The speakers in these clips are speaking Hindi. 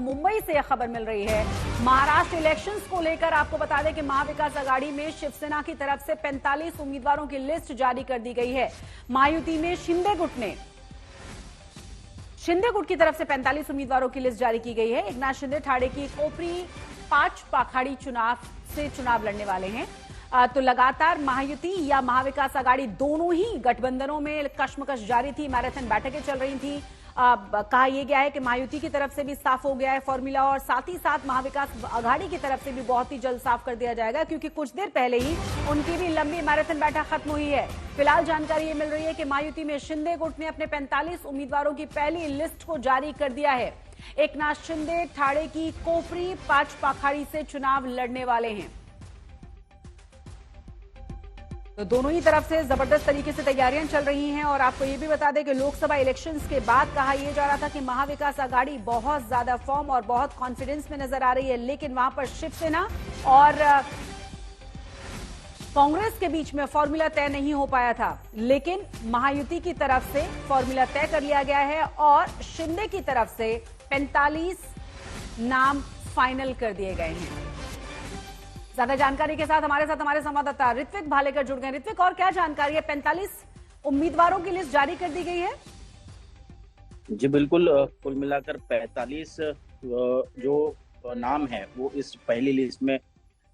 मुंबई से यह खबर मिल रही है। महाराष्ट्र इलेक्शंस को लेकर आपको बता दें कि महाविकास आघाड़ी में शिवसेना की तरफ से 45 उम्मीदवारों की लिस्ट जारी कर दी गई है। महायुति में शिंदे गुट की तरफ से 45 उम्मीदवारों की लिस्ट जारी की गई है। एकनाथ शिंदे ठाणे की कोपरी 5 पाखाड़ी चुनाव लड़ने वाले हैं। तो लगातार महायुति या महाविकास आघाड़ी दोनों ही गठबंधनों में कश्मकश जारी थी, मैराथन बैठकें चल रही थी। कहा यह गया है कि महायुति की तरफ से भी साफ हो गया है फॉर्मूला, और साथ ही साथ महाविकास आघाड़ी की तरफ से भी बहुत ही जल्द साफ कर दिया जाएगा, क्योंकि कुछ देर पहले ही उनकी भी लंबी मैराथन बैठक खत्म हुई है। फिलहाल जानकारी ये मिल रही है कि महायुति में शिंदे गुट ने अपने 45 उम्मीदवारों की पहली लिस्ट को जारी कर दिया है। एकनाथ शिंदे ठाणे की कोपरी 5 पाखाड़ी से चुनाव लड़ने वाले हैं। तो दोनों ही तरफ से जबरदस्त तरीके से तैयारियां चल रही हैं। और आपको ये भी बता दें कि लोकसभा इलेक्शंस के बाद कहा यह जा रहा था कि महाविकास आघाड़ी बहुत ज्यादा फॉर्म और बहुत कॉन्फिडेंस में नजर आ रही है, लेकिन वहां पर शिवसेना और कांग्रेस के बीच में फॉर्मूला तय नहीं हो पाया था। लेकिन महायुति की तरफ से फॉर्मूला तय कर लिया गया है और शिंदे की तरफ से 45 नाम फाइनल कर दिए गए हैं। ज्यादा जानकारी के साथ हमारे संवाददाता ऋत्विक भालेकर जुड़ गए। ऋत्विक, और क्या जानकारी है? 45 उम्मीदवारों की लिस्ट जारी कर दी गई है। जी बिल्कुल, कुल मिलाकर 45 जो नाम है वो इस पहली लिस्ट में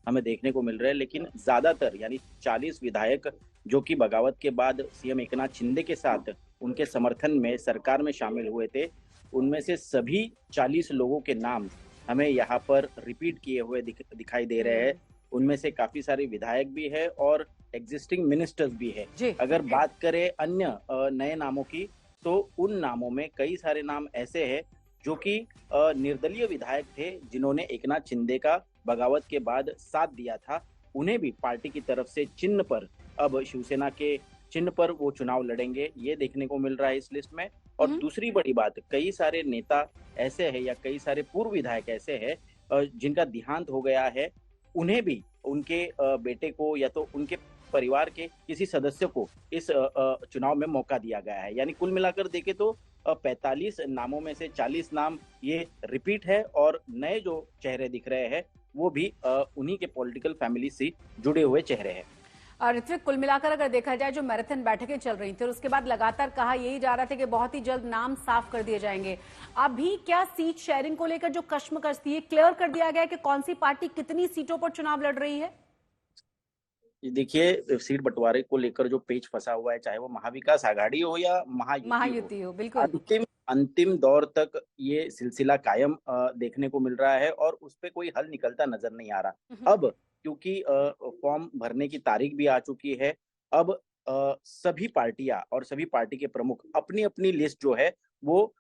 हमें देखने को मिल रहे हैं, लेकिन ज्यादातर यानी 40 विधायक जो कि बगावत के बाद सीएम एकनाथ शिंदे के साथ उनके समर्थन में सरकार में शामिल हुए थे, उनमें से सभी 40 लोगों के नाम हमें यहाँ पर रिपीट किए हुए दिखाई दे रहे हैं। उनमें से काफी सारे विधायक भी है और एग्जिस्टिंग मिनिस्टर्स भी है। अगर बात करें अन्य नए नामों की, तो उन नामों में कई सारे नाम ऐसे हैं जो कि निर्दलीय विधायक थे, जिन्होंने एकनाथ शिंदे का बगावत के बाद साथ दिया था। उन्हें भी पार्टी की तरफ से चिन्ह पर, अब शिवसेना के चिन्ह पर वो चुनाव लड़ेंगे, ये देखने को मिल रहा है इस लिस्ट में। और दूसरी बड़ी बात, कई सारे नेता ऐसे हैं या कई सारे पूर्व विधायक ऐसे हैं जिनका देहांत हो गया है, उन्हें भी उनके बेटे को या तो उनके परिवार के किसी सदस्य को इस चुनाव में मौका दिया गया है। यानी कुल मिलाकर देखें तो 45 नामों में से 40 नाम ये रिपीट है और नए जो चेहरे दिख रहे हैं वो भी उन्हीं के पॉलिटिकल फैमिली से जुड़े हुए चेहरे हैं। ऋत्विक, कुल मिलाकर अगर देखा जाए जो मैराथन बैठकें चल रही थी और उसके बाद लगातार कहा यही जा रहा था कि बहुत ही जल्द नाम साफ कर दिए जाएंगे, अभी क्या सीट शेयरिंग को लेकर जो कश्मकश थी क्लियर कर दिया गया कि कौन सी पार्टी कितनी सीटों पर चुनाव लड़ रही है? देखिए, सीट बंटवारे को लेकर जो पेच फंसा हुआ है, चाहे वो महाविकास आघाड़ी हो या महायुति हो, बिल्कुल अंतिम दौर तक ये सिलसिला कायम देखने को मिल रहा है और उस पर कोई हल निकलता नजर नहीं आ रहा। अब क्योंकि फॉर्म भरने की तारीख भी आ चुकी है, अब सभी पार्टियां और सभी पार्टी के प्रमुख अपनी अपनी लिस्ट जो है वो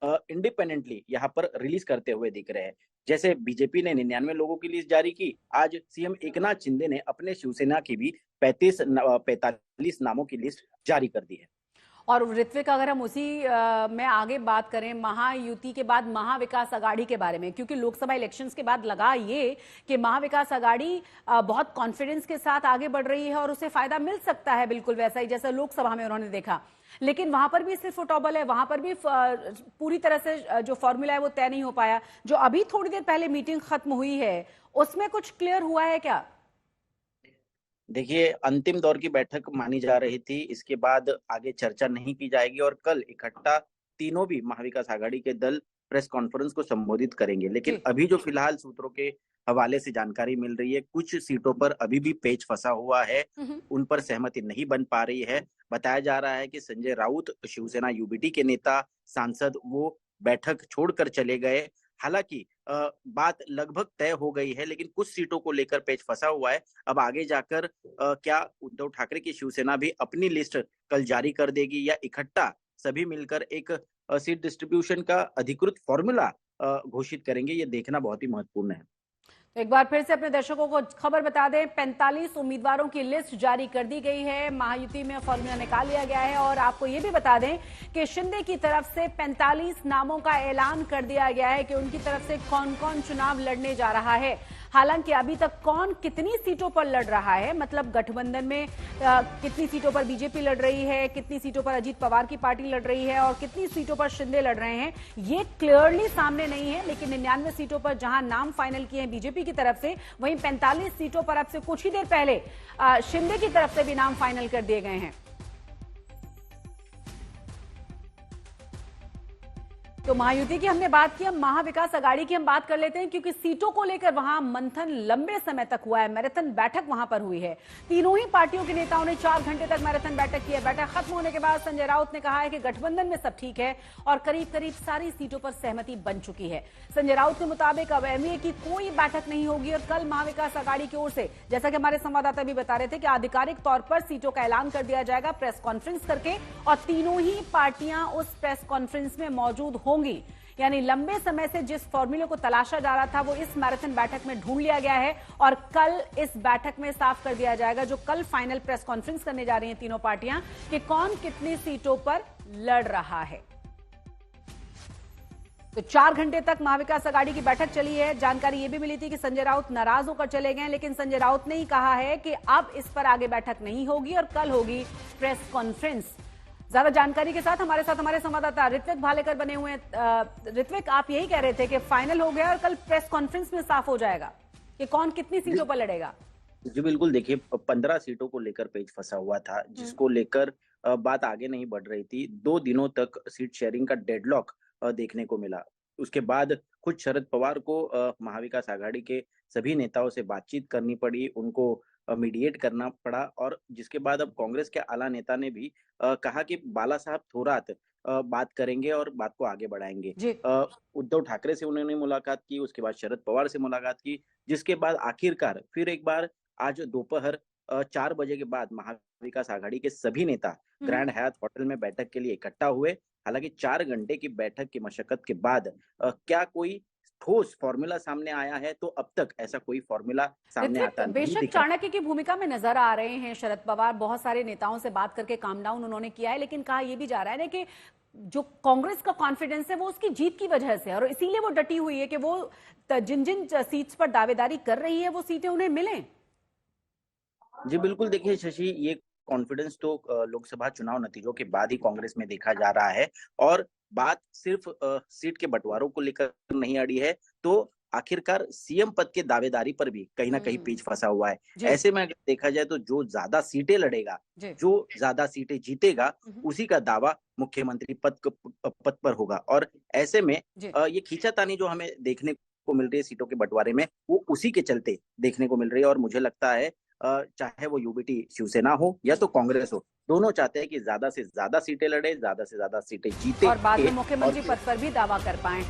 इंडिपेंडेंटली यहाँ पर रिलीज करते हुए दिख रहे हैं। जैसे बीजेपी ने 99 लोगों की लिस्ट जारी की, आज सीएम एकनाथ शिंदे ने अपने शिवसेना की भी 45 नामों की लिस्ट जारी कर दी है। और ऋत्विक, अगर हम उसी में आगे बात करें महायुति के बाद महाविकास आघाड़ी के बारे में, क्योंकि लोकसभा इलेक्शंस के बाद लगा ये कि महाविकास आघाड़ी बहुत कॉन्फिडेंस के साथ आगे बढ़ रही है और उसे फायदा मिल सकता है, बिल्कुल वैसा ही जैसा लोकसभा में उन्होंने देखा। लेकिन वहां पर भी सिर्फ टॉबल है, वहां पर भी पूरी तरह से जो फॉर्मूला है वो तय नहीं हो पाया। जो अभी थोड़ी देर पहले मीटिंग खत्म हुई है उसमें कुछ क्लियर हुआ है क्या? देखिए, अंतिम दौर की बैठक मानी जा रही थी, इसके बाद आगे चर्चा नहीं की जाएगी और कल इकट्ठा तीनों भी महाविकास आघाड़ी के दल प्रेस कॉन्फ्रेंस को संबोधित करेंगे। लेकिन अभी जो फिलहाल सूत्रों के हवाले से जानकारी मिल रही है, कुछ सीटों पर अभी भी पेच फंसा हुआ है, उन पर सहमति नहीं बन पा रही है। बताया जा रहा है कि संजय राउत, शिवसेना यूबीटी के नेता सांसद, वो बैठक छोड़कर चले गए। हालांकि बात लगभग तय हो गई है, लेकिन कुछ सीटों को लेकर पेच फंसा हुआ है। अब आगे जाकर क्या उद्धव ठाकरे की शिवसेना भी अपनी लिस्ट कल जारी कर देगी या इकट्ठा सभी मिलकर एक सीट डिस्ट्रीब्यूशन का अधिकृत फॉर्मूला घोषित करेंगे, ये देखना बहुत ही महत्वपूर्ण है। एक बार फिर से अपने दर्शकों को खबर बता दें, 45 उम्मीदवारों की लिस्ट जारी कर दी गई है। महायुति में फॉर्मूला निकाल लिया गया है और आपको ये भी बता दें कि शिंदे की तरफ से 45 नामों का ऐलान कर दिया गया है कि उनकी तरफ से कौन कौन चुनाव लड़ने जा रहा है। हालांकि अभी तक कौन कितनी सीटों पर लड़ रहा है, मतलब गठबंधन में कितनी सीटों पर बीजेपी लड़ रही है, कितनी सीटों पर अजीत पवार की पार्टी लड़ रही है और कितनी सीटों पर शिंदे लड़ रहे हैं, ये क्लियरली सामने नहीं है। लेकिन 99 सीटों पर जहां नाम फाइनल किए हैं बीजेपी की तरफ से, वहीं 45 सीटों पर अब से कुछ ही देर पहले शिंदे की तरफ से भी नाम फाइनल कर दिए गए हैं। तो महायुति की हमने बात की, अब महाविकास अघाड़ी की हम बात कर लेते हैं, क्योंकि सीटों को लेकर वहां मंथन लंबे समय तक हुआ है। मैराथन बैठक वहां पर हुई है। तीनों ही पार्टियों के नेताओं ने 4 घंटे तक मैराथन बैठक की है। बैठक खत्म होने के बाद संजय राउत ने कहा है कि गठबंधन में सब ठीक है और करीब करीब सारी सीटों पर सहमति बन चुकी है। संजय राउत के मुताबिक अब एमवीए की कोई बैठक नहीं होगी और कल महाविकास अघाड़ी की ओर से, जैसा कि हमारे संवाददाता भी बता रहे थे, कि आधिकारिक तौर पर सीटों का ऐलान कर दिया जाएगा प्रेस कॉन्फ्रेंस करके, और तीनों ही पार्टियां उस प्रेस कॉन्फ्रेंस में मौजूद होंगी। यानी लंबे समय से जिस फॉर्मूले को तलाशा जा रहा था वो इस मैराथन बैठक में ढूंढ लिया गया है और कल इस बैठक में साफ कर दिया जाएगा, जो कल फाइनल प्रेस कॉन्फ्रेंस करने जा रही हैं तीनों पार्टियां, कि कौन कितनी सीटों पर लड़ रहा है। तो 4 घंटे तक महाविकास अघाड़ी की बैठक चली है। जानकारी यह भी मिली थी कि संजय राउत नाराज होकर चले गए, लेकिन संजय राउत ने ही कहा है कि अब इस पर आगे बैठक नहीं होगी और कल होगी प्रेस कॉन्फ्रेंस। ज्यादा जानकारी के साथ हमारे संवाददाता ऋत्विक भालेकर बने हुए हैं। ऋत्विक, आप यही कह रहे थे कि फाइनल हो गया और कल प्रेस कॉन्फ्रेंस में साफ हो जाएगा कि कौन कितनी सीटों पर लड़ेगा। जी बिल्कुल, देखिए 15 सीटों को लेकर पेच फंसा हुआ था, जिसको लेकर बात आगे नहीं बढ़ रही थी। 2 दिनों तक सीट शेयरिंग का डेडलॉक देखने को मिला। उसके बाद खुद शरद पवार को महाविकास आघाड़ी के सभी नेताओं से बातचीत करनी पड़ी, उनको मीडिएट करना पड़ा, और जिसके बाद अब कांग्रेस के आला नेता ने भी कहा कि बाला साहब थोरात बात करेंगे और बात को आगे बढ़ाएंगे। उद्धव ठाकरे से उन्होंने मुलाकात की, उसके बाद शरद पवार से मुलाकात की, जिसके बाद आखिरकार फिर एक बार आज दोपहर 4 बजे के बाद महाविकास आघाड़ी के सभी नेता ग्रैंड हयात होटल में बैठक के लिए इकट्ठा हुए। हालांकि 4 घंटे की बैठक की मशक्कत के बाद क्या कोई ठोस फॉर्मूला सामने आया है, तो अब तक ऐसा कोई फॉर्मूला सामने आता नहीं बेशक दिख रहा। चाणक्य की भूमिका में नजर आ रहे हैं शरद पवार। बहुत सारे नेताओं से बात करके काम डाउन उन्होंने किया है, लेकिन कहा यह भी जा रहा है ना कि जो कांग्रेस का कॉन्फिडेंस है वो उसकी जीत की वजह से, और इसीलिए वो डटी हुई है कि वो जिन जिन सीट्स पर दावेदारी कर रही है वो सीटें उन्हें मिलें। जी बिल्कुल, देखिए शशि, ये कॉन्फिडेंस तो लोकसभा चुनाव नतीजों के बाद ही कांग्रेस में देखा जा रहा है, और बात सिर्फ सीट के बंटवारों को लेकर नहीं अड़ी है, तो आखिरकार सीएम पद के दावेदारी पर भी कहीं ना कहीं पेच फंसा हुआ है। ऐसे में अगर देखा जाए तो जो ज्यादा सीटें लड़ेगा, जो ज्यादा सीटें जीतेगा, उसी का दावा मुख्यमंत्री पद पर होगा। और ऐसे में ये खींचातानी जो हमें देखने को मिल रही है सीटों के बंटवारे में, वो उसी के चलते देखने को मिल रही है। और मुझे लगता है चाहे वो यूबीटी शिवसेना हो या तो कांग्रेस हो, दोनों चाहते हैं कि ज्यादा से ज्यादा सीटें लड़े, ज्यादा से ज्यादा सीटें जीते और बाद में मुख्यमंत्री पद पर भी दावा कर पाए।